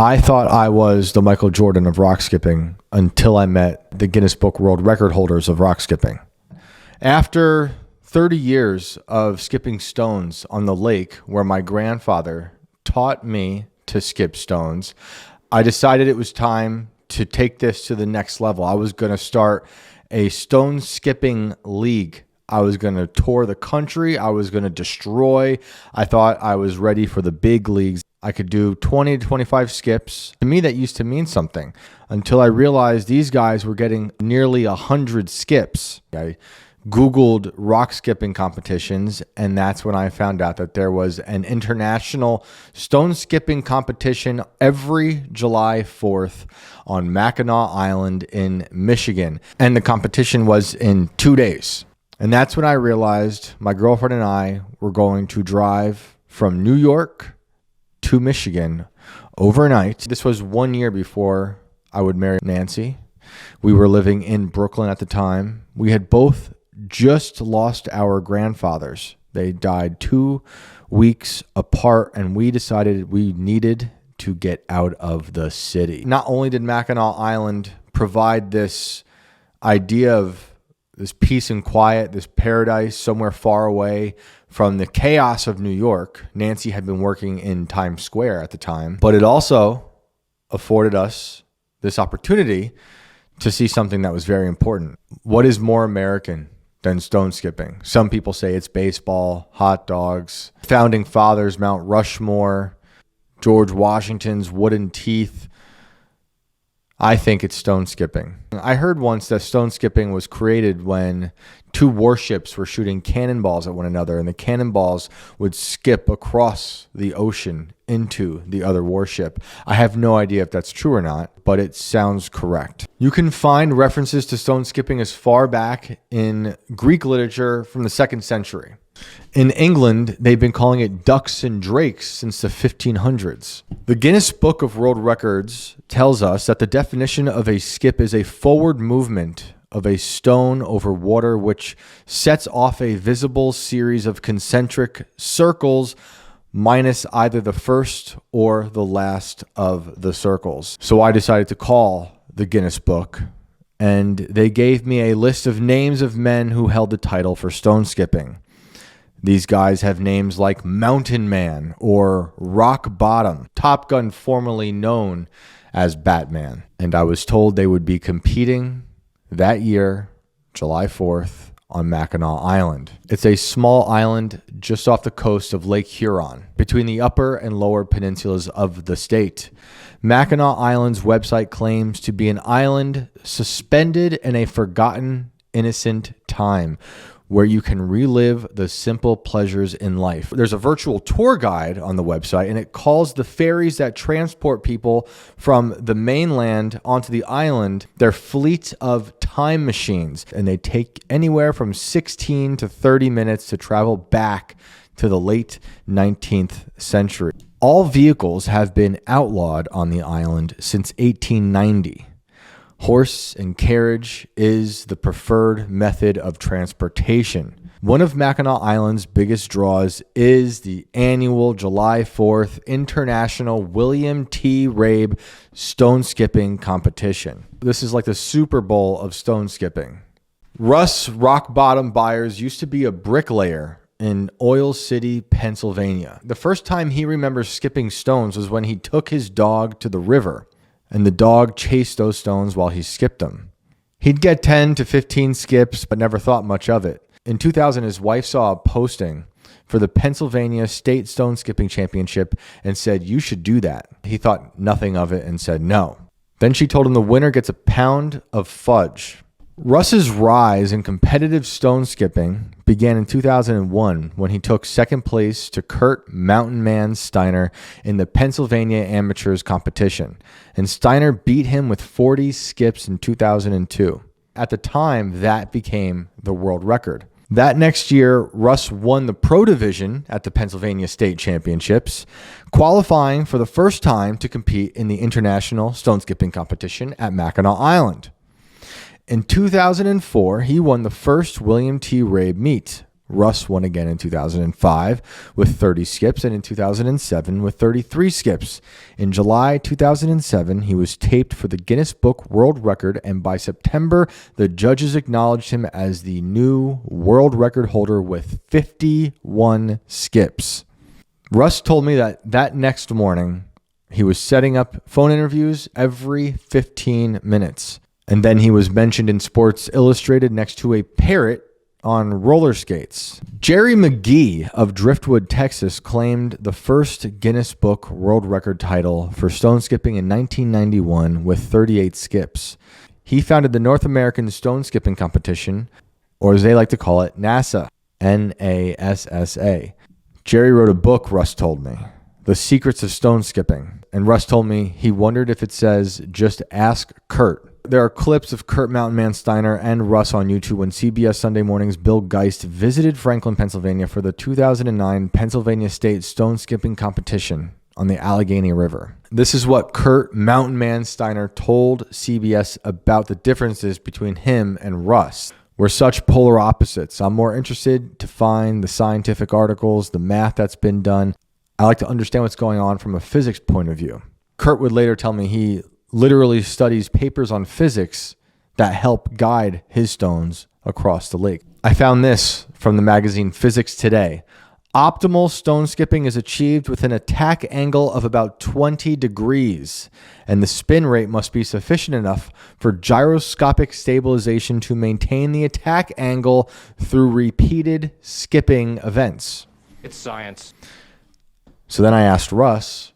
I thought I was the Michael Jordan of rock skipping until I met the Guinness Book World Record holders of rock skipping. After 30 years of skipping stones on the lake where my grandfather taught me to skip stones, I decided it was time to take this to the next level. I was going to start a stone skipping league. I was going to tour the country. I was going to destroy. I thought I was ready for the big leagues. I could do 20 to 25 skips. To me, that used to mean something until I realized these guys were getting nearly 100 skips. I Googled rock skipping competitions, and that's when I found out that there was an international stone skipping competition every July 4th on Mackinac Island in Michigan. And the competition was in 2 days. And that's when I realized my girlfriend and I were going to drive from New York to Michigan overnight. This was 1 year before I would marry Nancy. We were living in Brooklyn at the time. We had both just lost our grandfathers. They died 2 weeks apart, and we decided we needed to get out of the city. Not only did Mackinac Island provide this idea of this peace and quiet, this paradise somewhere far away from the chaos of New York. Nancy had been working in Times Square at the time, but it also afforded us this opportunity to see something that was very important. What is more American than stone skipping? Some people say it's baseball, hot dogs, founding fathers, Mount Rushmore, George Washington's wooden teeth. I think it's stone skipping. I heard once that stone skipping was created when 2 warships were shooting cannonballs at one another, and the cannonballs would skip across the ocean into the other warship. I have no idea if that's true or not, but it sounds correct. You can find references to stone skipping as far back in Greek literature from the 2nd century. In England, they've been calling it ducks and drakes since the 1500s. The Guinness Book of World Records tells us that the definition of a skip is a forward movement of a stone over water which sets off a visible series of concentric circles minus either the first or the last of the circles. So I decided to call the Guinness Book, and they gave me a list of names of men who held the title for stone skipping. These guys have names like Mountain Man or Rock Bottom, Top Gun formerly known as Batman. And I was told they would be competing that year, July 4th, on Mackinac Island. It's a small island just off the coast of Lake Huron, between the upper and lower peninsulas of the state. Mackinac Island's website claims to be an island suspended in a forgotten, innocent time, where you can relive the simple pleasures in life. There's a virtual tour guide on the website, and it calls the ferries that transport people from the mainland onto the island their fleet of time machines. And they take anywhere from 16 to 30 minutes to travel back to the late 19th century. All vehicles have been outlawed on the island since 1890. Horse and carriage is the preferred method of transportation. One of Mackinac Island's biggest draws is the annual July 4th International William T. Rabe Stone Skipping Competition. This is like the Super Bowl of stone skipping. Russ Rock Bottom Byars used to be a bricklayer in Oil City, Pennsylvania. The first time he remembers skipping stones was when he took his dog to the river, and the dog chased those stones while he skipped them. He'd get 10 to 15 skips, but never thought much of it. In 2000, his wife saw a posting for the Pennsylvania State Stone Skipping Championship and said, "You should do that." He thought nothing of it and said no. Then she told him the winner gets a pound of fudge. Russ's rise in competitive stone skipping began in 2001 when he took second place to Kurt Mountain Man Steiner in the Pennsylvania Amateurs competition, and Steiner beat him with 40 skips in 2002. At the time, that became the world record. That next year, Russ won the Pro Division at the Pennsylvania State Championships, qualifying for the first time to compete in the International Stone Skipping Competition at Mackinac Island. In 2004, he won the first William T. Rabe meet. Russ won again in 2005 with 30 skips, and in 2007 with 33 skips. In July 2007, he was taped for the Guinness Book World Record, and by September, the judges acknowledged him as the new world record holder with 51 skips. Russ told me that next morning, he was setting up phone interviews every 15 minutes. And then he was mentioned in Sports Illustrated next to a parrot on roller skates. Jerry McGee of Driftwood, Texas, claimed the first Guinness Book World Record title for stone skipping in 1991 with 38 skips. He founded the North American Stone Skipping Competition, or as they like to call it, NASA, NASA. Jerry wrote a book, Russ told me, The Secrets of Stone Skipping. And Russ told me he wondered if it says, just ask Kurt. There are clips of Kurt Mountain Man Steiner and Russ on YouTube when CBS Sunday Morning's Bill Geist visited Franklin, Pennsylvania for the 2009 Pennsylvania State Stone Skipping Competition on the Allegheny River. This is what Kurt Mountain Man Steiner told CBS about the differences between him and Russ. We're such polar opposites. I'm more interested to find the scientific articles, the math that's been done. I like to understand what's going on from a physics point of view. Kurt would later tell me he literally studies papers on physics that help guide his stones across the lake. I found this from the magazine Physics Today. Optimal stone skipping is achieved with an attack angle of about 20 degrees, and the spin rate must be sufficient enough for gyroscopic stabilization to maintain the attack angle through repeated skipping events. It's science. So then I asked Russ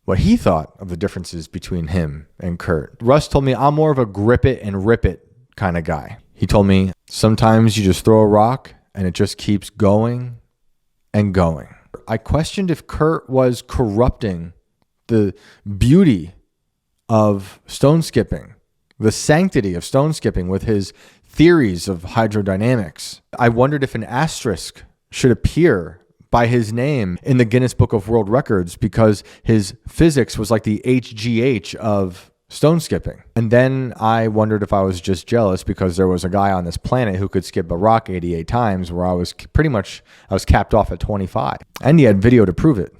what he thought of the differences between him and Kurt. Russ told me I'm more of a grip it and rip it kind of guy. He told me sometimes you just throw a rock and it just keeps going and going. I questioned if Kurt was corrupting the beauty of stone skipping, the sanctity of stone skipping with his theories of hydrodynamics. I wondered if an asterisk should appear by his name in the Guinness Book of World Records because his physics was like the HGH of stone skipping. And then I wondered if I was just jealous because there was a guy on this planet who could skip a rock 88 times where I was capped off at 25. And he had video to prove it.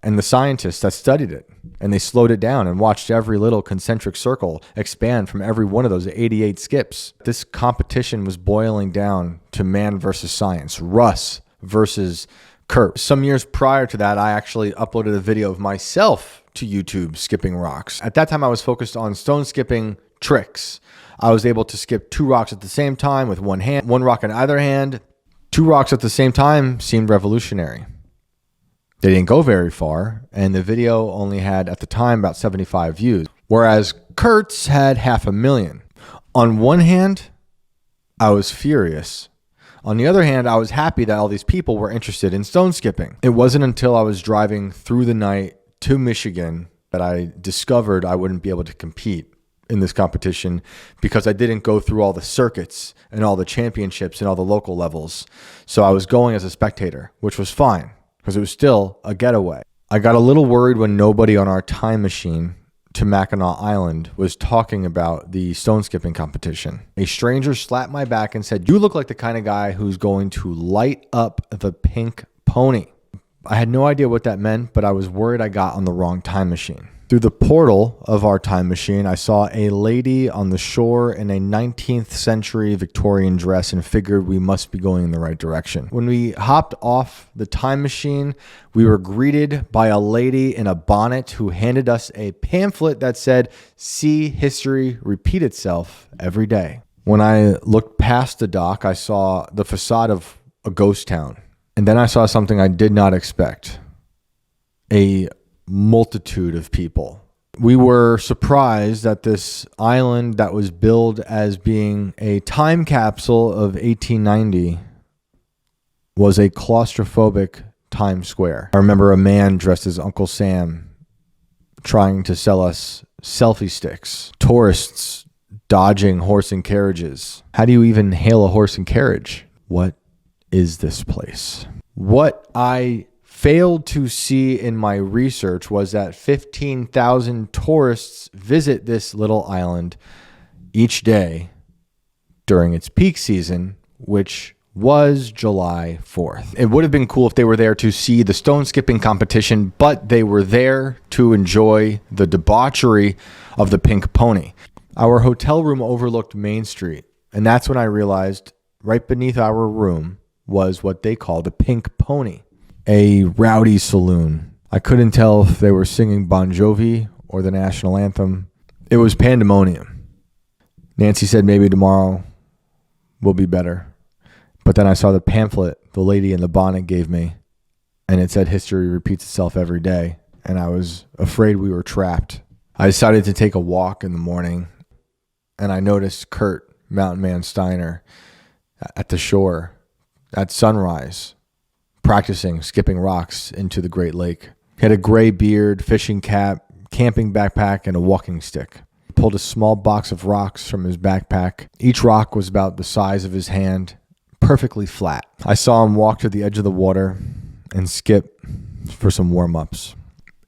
And the scientists that studied it, and they slowed it down and watched every little concentric circle expand from every one of those 88 skips. This competition was boiling down to man versus science, Russ versus Kurt. Some years prior to that, I actually uploaded a video of myself to YouTube skipping rocks. At that time, I was focused on stone skipping tricks. I was able to skip 2 rocks at the same time with one hand, 1 rock in either hand. 2 rocks at the same time seemed revolutionary. They didn't go very far, and the video only had, at the time, about 75 views, whereas Kurt's had 500,000. On one hand, I was furious. On the other hand, I was happy that all these people were interested in stone skipping. It wasn't until I was driving through the night to Michigan that I discovered I wouldn't be able to compete in this competition because I didn't go through all the circuits and all the championships and all the local levels. So I was going as a spectator, which was fine because it was still a getaway. I got a little worried when nobody on our time machine to Mackinac Island was talking about the stone skipping competition. A stranger slapped my back and said, "You look like the kind of guy who's going to light up the pink pony." I had no idea what that meant, but I was worried I got on the wrong time machine. Through the portal of our time machine, I saw a lady on the shore in a 19th century Victorian dress and figured we must be going in the right direction. When we hopped off the time machine, we were greeted by a lady in a bonnet who handed us a pamphlet that said, "See history repeat itself every day." When I looked past the dock, I saw the facade of a ghost town. And then I saw something I did not expect. A multitude of people. We were surprised that this island that was billed as being a time capsule of 1890 was a claustrophobic Times Square. I remember a man dressed as Uncle Sam trying to sell us selfie sticks. Tourists dodging horse and carriages. How do you even hail a horse and carriage? What is this place? What I failed to see in my research was that 15,000 tourists visit this little island each day during its peak season, which was July 4th. It would have been cool if they were there to see the stone skipping competition, but they were there to enjoy the debauchery of the pink pony. Our hotel room overlooked Main Street, and that's when I realized right beneath our room was what they called a pink pony, a rowdy saloon. I couldn't tell if they were singing Bon Jovi or the national anthem. It was pandemonium. Nancy said maybe tomorrow will be better. But then I saw the pamphlet the lady in the bonnet gave me, and it said history repeats itself every day, and I was afraid we were trapped. I decided to take a walk in the morning, and I noticed Kurt, Mountain Man Steiner, at the shore at sunrise, practicing skipping rocks into the Great Lake. He had a gray beard, fishing cap, camping backpack, and a walking stick. He pulled a small box of rocks from his backpack. Each rock was about the size of his hand, perfectly flat. I saw him walk to the edge of the water and skip for some warm-ups.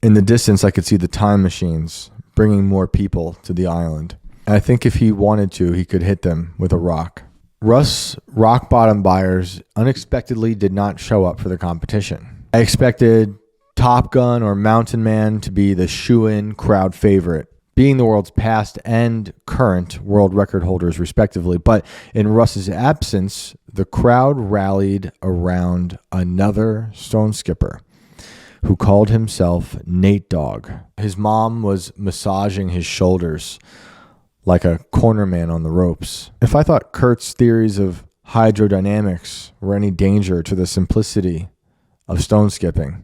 In the distance, I could see the time machines bringing more people to the island. And I think if he wanted to, he could hit them with a rock. Russ, Rock Bottom Byars, unexpectedly did not show up for the competition. I expected Top Gun or Mountain Man to be the shoe-in crowd favorite, being the world's past and current world record holders respectively. But in Russ's absence, the crowd rallied around another stone skipper who called himself Nate Dogg. His mom was massaging his shoulders like a cornerman on the ropes. If I thought Kurt's theories of hydrodynamics were any danger to the simplicity of stone skipping,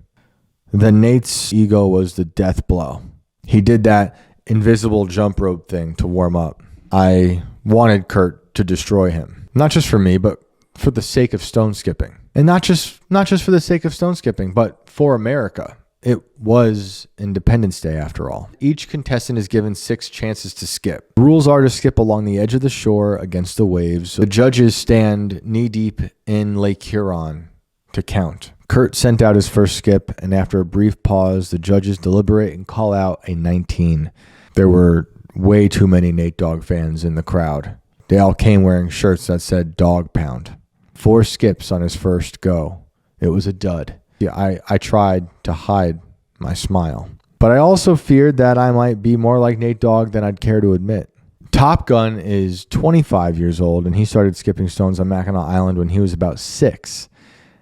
then Nate's ego was the death blow. He did that invisible jump rope thing to warm up. I wanted Kurt to destroy him. Not just for me, but for the sake of stone skipping. And not just for the sake of stone skipping, but for America. It was Independence Day after all. Each contestant is given 6 chances to skip. The rules are to skip along the edge of the shore against the waves. The judges stand knee-deep in Lake Huron to count. Kurt sent out his first skip, and after a brief pause, the judges deliberate and call out a 19. There were way too many Nate Dogg fans in the crowd. They all came wearing shirts that said Dog Pound. 4 skips on his first go. It was a dud. Yeah, I tried to hide my smile. But I also feared that I might be more like Nate Dogg than I'd care to admit. Top Gun is 25 years old, and he started skipping stones on Mackinac Island when he was about 6.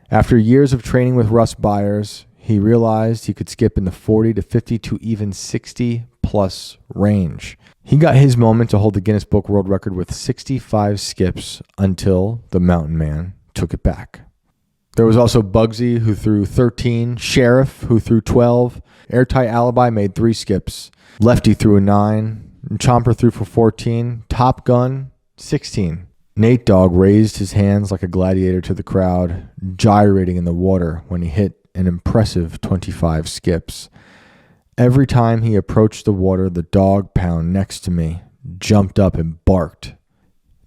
After years of training with Russ Byars, he realized he could skip in the 40 to 50 to even 60 plus range. He got his moment to hold the Guinness Book World Record with 65 skips until the Mountain Man took it back. There was also Bugsy, who threw 13, Sheriff, who threw 12, Airtight Alibi made 3 skips, Lefty threw a 9, Chomper threw for 14, Top Gun, 16. Nate Dogg raised his hands like a gladiator to the crowd, gyrating in the water when he hit an impressive 25 skips. Every time he approached the water, the dog pound next to me jumped up and barked.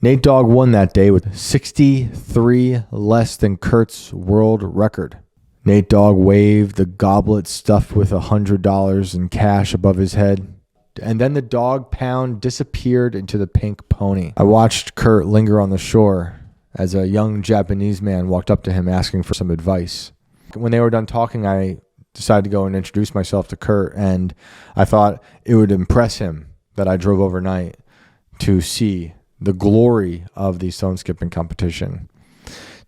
Nate Dogg won that day with 63 less than Kurt's world record. Nate Dogg waved the goblet stuffed with $100 in cash above his head, and then the dog pound disappeared into the pink pony. I watched Kurt linger on the shore as a young Japanese man walked up to him asking for some advice. When they were done talking, I decided to go and introduce myself to Kurt, and I thought it would impress him that I drove overnight to see the glory of the stone skipping competition.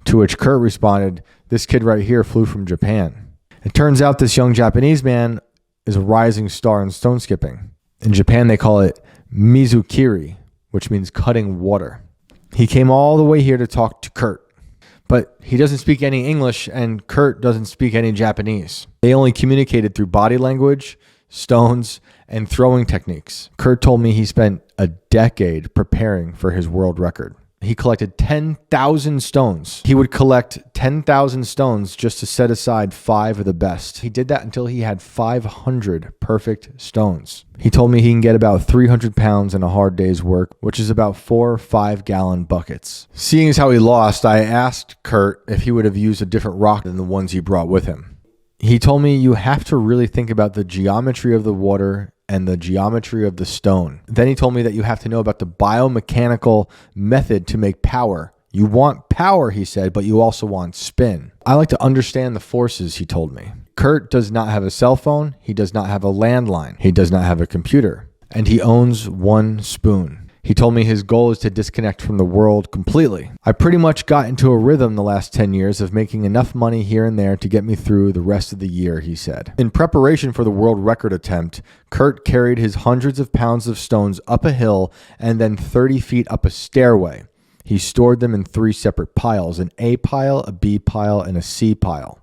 To which Kurt responded, "This kid right here flew from Japan." It turns out this young Japanese man is a rising star in stone skipping. In Japan, they call it mizukiri, which means cutting water. He came all the way here to talk to Kurt, but he doesn't speak any English, and Kurt doesn't speak any Japanese. They only communicated through body language, stones, and throwing techniques. Kurt told me he spent a decade preparing for his world record. He collected 10,000 stones. He would collect 10,000 stones just to set aside 5 of the best. He did that until he had 500 perfect stones. He told me he can get about 300 pounds in a hard day's work, which is about 4 5-gallon buckets. Seeing as how he lost, I asked Kurt if he would have used a different rock than the ones he brought with him. He told me you have to really think about the geometry of the water and the geometry of the stone. Then he told me that you have to know about the biomechanical method to make power You want power, he said, but you also want spin. I like to understand the forces, he told me. Kurt does not have a cell phone. He does not have a landline. He does not have a computer. And he owns one spoon. He told me his goal is to disconnect from the world completely. I pretty much got into a rhythm the last 10 years of making enough money here and there to get me through the rest of the year, he said. In preparation for the world record attempt, Kurt carried his hundreds of pounds of stones up a hill and then 30 feet up a stairway. He stored them in 3 separate piles, an A pile, a B pile, and a C pile.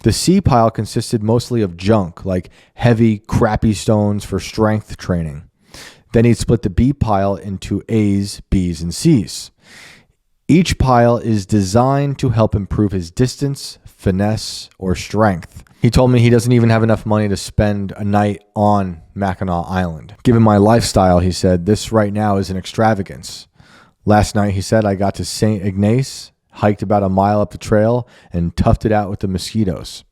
The C pile consisted mostly of junk, like heavy, crappy stones for strength training. Then he'd split the B pile into A's, B's, and C's. Each pile is designed to help improve his distance, finesse, or strength. He told me he doesn't even have enough money to spend a night on Mackinac Island. Given my lifestyle, he said, this right now is an extravagance. Last night, he said, I got to St. Ignace, hiked about a mile up the trail, and toughed it out with the mosquitoes.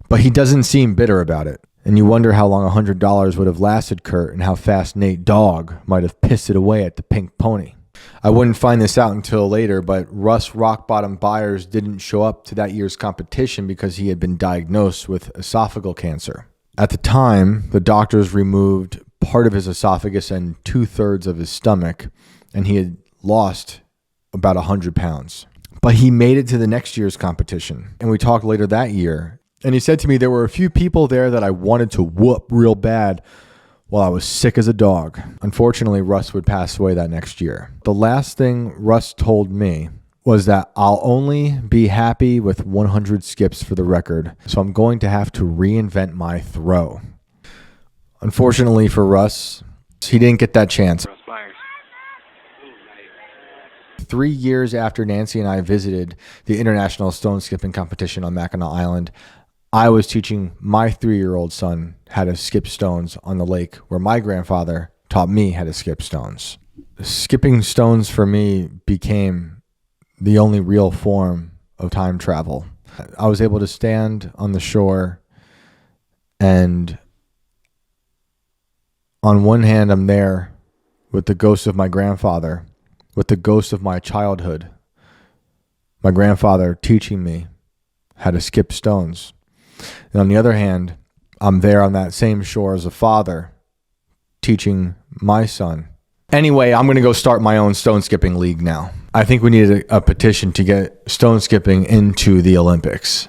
But he doesn't seem bitter about it. And you wonder how long $100 would have lasted Kurt and how fast Nate Dogg might have pissed it away at the Pink Pony. I wouldn't find this out until later, but Russ Rock Bottom Byars didn't show up to that year's competition because he had been diagnosed with esophageal cancer. At the time, the doctors removed part of his esophagus and 2/3 of his stomach, and he had lost about 100 pounds. But he made it to the next year's competition, and we talked later that year. And he said to me, there were a few people there that I wanted to whoop real bad while I was sick as a dog. Unfortunately, Russ would pass away that next year. The last thing Russ told me was that I'll only be happy with 100 skips for the record, so I'm going to have to reinvent my throw. Unfortunately for Russ, he didn't get that chance. 3 years after Nancy and I visited the International Stone Skipping Competition on Mackinac Island, I was teaching my 3-year-old son how to skip stones on the lake where my grandfather taught me how to skip stones. Skipping stones for me became the only real form of time travel. I was able to stand on the shore, and on one hand, I'm there with the ghost of my grandfather, with the ghost of my childhood, my grandfather teaching me how to skip stones. And on the other hand, I'm there on that same shore as a father teaching my son. Anyway, I'm going to go start my own stone skipping league now. I think we need a petition to get stone skipping into the Olympics.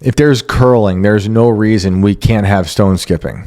If there's curling, there's no reason we can't have stone skipping.